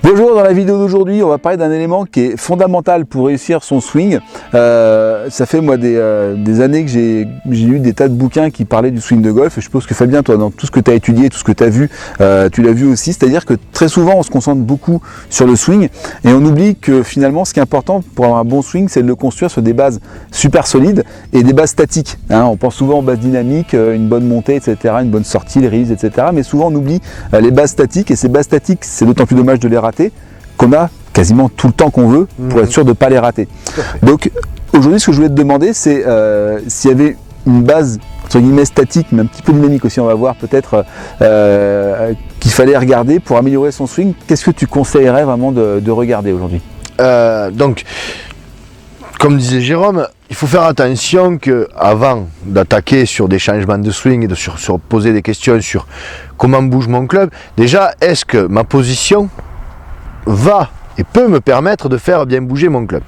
Bonjour, dans la vidéo d'aujourd'hui, on va parler d'un élément qui est fondamental pour réussir son swing. Ça fait moi des années que j'ai lu des tas de bouquins qui parlaient du swing de golf, et je suppose que Fabien, toi, dans tout ce que tu as étudié, tout ce que tu as vu, tu l'as vu aussi, c'est-à-dire que très souvent on se concentre beaucoup sur le swing et on oublie que finalement ce qui est important pour avoir un bon swing, c'est de le construire sur des bases super solides et des bases statiques. On pense souvent aux bases dynamiques, une bonne montée, etc., une bonne sortie, les releases, etc., mais souvent on oublie les bases statiques, et ces bases statiques, c'est d'autant plus dommage de les rater qu'on a quasiment tout le temps qu'on veut pour être sûr de ne pas les rater. Donc aujourd'hui, ce que je voulais te demander, c'est s'il y avait une base entre guillemets statique, mais un petit peu dynamique aussi, on va voir peut-être, qu'il fallait regarder pour améliorer son swing. Qu'est-ce que tu conseillerais vraiment de regarder aujourd'hui? Donc, comme disait Jérôme, il faut faire attention qu'avant d'attaquer sur des changements de swing et de sur poser des questions sur comment bouge mon club, déjà, est-ce que ma position va et peut me permettre de faire bien bouger mon club.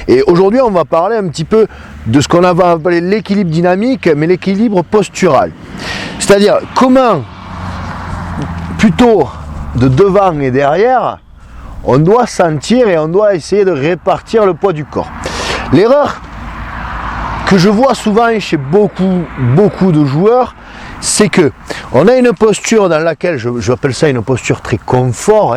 Et aujourd'hui, on va parler un petit peu de ce qu'on va appeler l'équilibre dynamique, mais l'équilibre postural. C'est-à-dire comment, plutôt de devant et derrière, on doit sentir et on doit essayer de répartir le poids du corps. L'erreur que je vois souvent chez beaucoup de joueurs, c'est que on a une posture dans laquelle, j'appelle ça une posture très confort,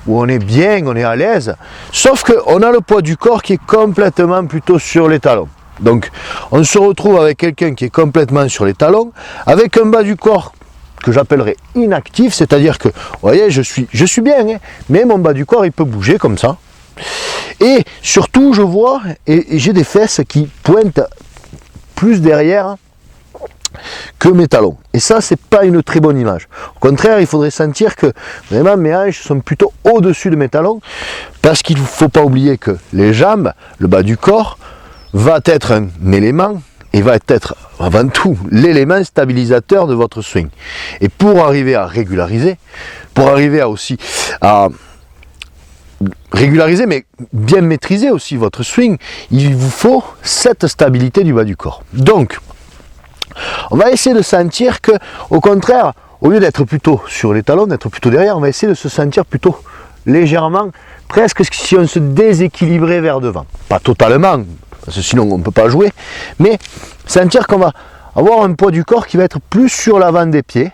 où on est bien, on est à l'aise, sauf qu'on a le poids du corps qui est complètement plutôt sur les talons. Donc on se retrouve avec quelqu'un qui est complètement sur les talons, avec un bas du corps que j'appellerais inactif, c'est-à-dire que, vous voyez, je suis bien, mais mon bas du corps il peut bouger comme ça. Et surtout je vois, et j'ai des fesses qui pointent plus derrière que mes talons. Et ça, c'est pas une très bonne image. Au contraire, il faudrait sentir que vraiment mes hanches sont plutôt au-dessus de mes talons, parce qu'il ne faut pas oublier que les jambes, le bas du corps, va être un élément, et va être avant tout l'élément stabilisateur de votre swing. Et pour arriver à régulariser, mais bien maîtriser aussi votre swing, il vous faut cette stabilité du bas du corps. Donc, on va essayer de sentir que, au contraire, au lieu d'être plutôt sur les talons, d'être plutôt derrière, on va essayer de se sentir plutôt légèrement, presque si on se déséquilibrait vers devant. Pas totalement, parce que sinon on ne peut pas jouer, mais sentir qu'on va avoir un poids du corps qui va être plus sur l'avant des pieds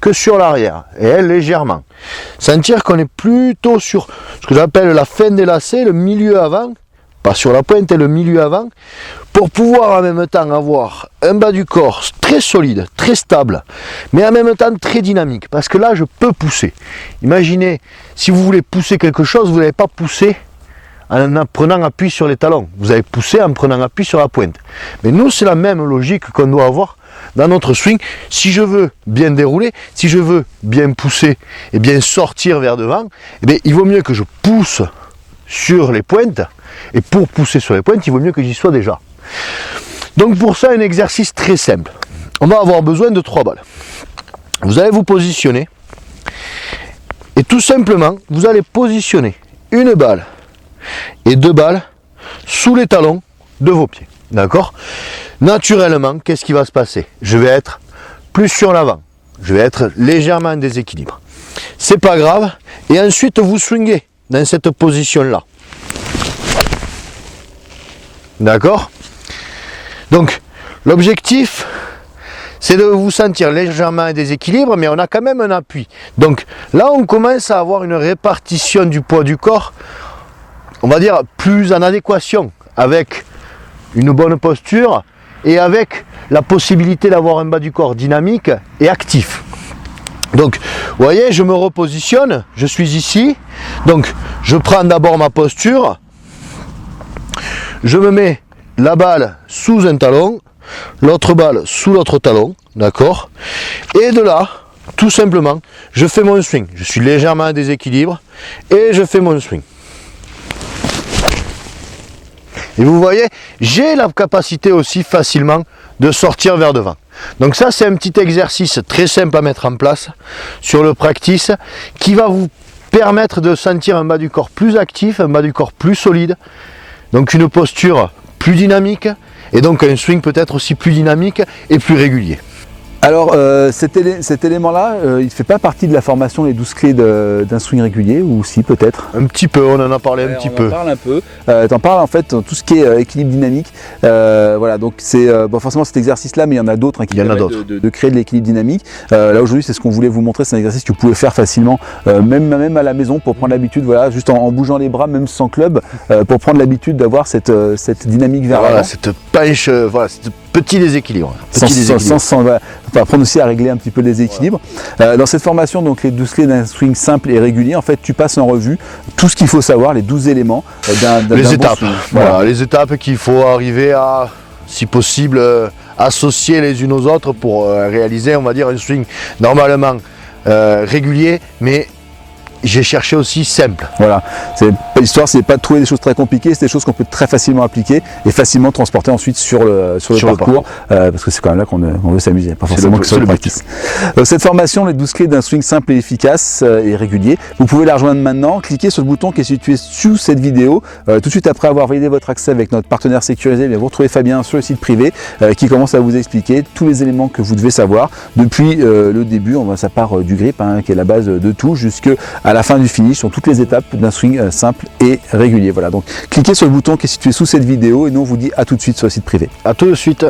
que sur l'arrière, et légèrement. Sentir qu'on est plutôt sur ce que j'appelle la fin des lacets, le milieu avant, pas sur la pointe et le milieu avant, pour pouvoir en même temps avoir un bas du corps très solide, très stable, mais en même temps très dynamique, parce que là je peux pousser. Imaginez, si vous voulez pousser quelque chose, vous n'allez pas pousser en prenant appui sur les talons, vous allez pousser en prenant appui sur la pointe. Mais nous, c'est la même logique qu'on doit avoir dans notre swing. Si je veux bien dérouler, si je veux bien pousser et bien sortir vers devant, eh bien, il vaut mieux que je pousse sur les pointes, et pour pousser sur les pointes, il vaut mieux que j'y sois déjà. Donc pour ça, un exercice très simple. On va avoir besoin de 3 balles. Vous allez vous positionner, et tout simplement, vous allez positionner une balle et 2 balles sous les talons de vos pieds. D'accord? Naturellement, qu'est-ce qui va se passer? Je vais être plus sur l'avant. Je vais être légèrement en déséquilibre. C'est pas grave. Et ensuite, vous swingez dans cette position-là. D'accord? Donc, l'objectif, c'est de vous sentir légèrement en déséquilibre, mais on a quand même un appui. Donc, là, on commence à avoir une répartition du poids du corps, on va dire, plus en adéquation avec une bonne posture et avec la possibilité d'avoir un bas du corps dynamique et actif. Donc, vous voyez, je me repositionne, je suis ici, donc je prends d'abord ma posture, je me mets la balle sous un talon, l'autre balle sous l'autre talon, d'accord? Et de là, tout simplement, je fais mon swing. Je suis légèrement en déséquilibre et je fais mon swing. Et vous voyez, j'ai la capacité aussi facilement de sortir vers devant. Donc ça, c'est un petit exercice très simple à mettre en place sur le practice qui va vous permettre de sentir un bas du corps plus actif, un bas du corps plus solide, donc une posture plus dynamique et donc un swing peut-être aussi plus dynamique et plus régulier. Alors cet élément-là, il ne fait pas partie de la formation les 12 clés d'un swing régulier, ou si peut-être? Un petit peu, on en a parlé un petit peu. On en parle un peu. Tu en parles en fait dans tout ce qui est équilibre dynamique. Voilà, donc c'est bon, forcément cet exercice-là, mais il y en a d'autres qui permettent de créer de l'équilibre dynamique. Là aujourd'hui, c'est ce qu'on voulait vous montrer, c'est un exercice que vous pouvez faire facilement, même à la maison, pour prendre l'habitude, voilà, juste en bougeant les bras, même sans club, pour prendre l'habitude d'avoir cette dynamique vers l'avant. Cette penche, voilà, cette petit déséquilibre. Voilà, apprendre aussi à régler un petit peu le déséquilibre. Dans cette formation, donc les 12 clés d'un swing simple et régulier, en fait, tu passes en revue tout ce qu'il faut savoir, les 12 éléments les étapes. Bon swing. Voilà, les étapes qu'il faut arriver à, si possible, associer les unes aux autres pour réaliser, on va dire, un swing normalement régulier, mais j'ai cherché aussi simple. Voilà, l'histoire, c'est pas de trouver des choses très compliquées, c'est des choses qu'on peut très facilement appliquer et facilement transporter ensuite sur le parcours, parce que c'est quand même là qu'on veut s'amuser, pas forcément que sur le practice. Donc cette formation, les 12 clés d'un swing simple et efficace et régulier, vous pouvez la rejoindre maintenant, cliquez sur le bouton qui est situé sous cette vidéo, tout de suite après avoir validé votre accès avec notre partenaire sécurisé, vous retrouvez Fabien sur le site privé qui commence à vous expliquer tous les éléments que vous devez savoir depuis le début, ça part du grip, qui est la base de tout, jusqu'à la fin du finish, sur toutes les étapes d'un swing simple et régulier. Voilà, donc cliquez sur le bouton qui est situé sous cette vidéo et nous on vous dit à tout de suite sur le site privé. À tout de suite.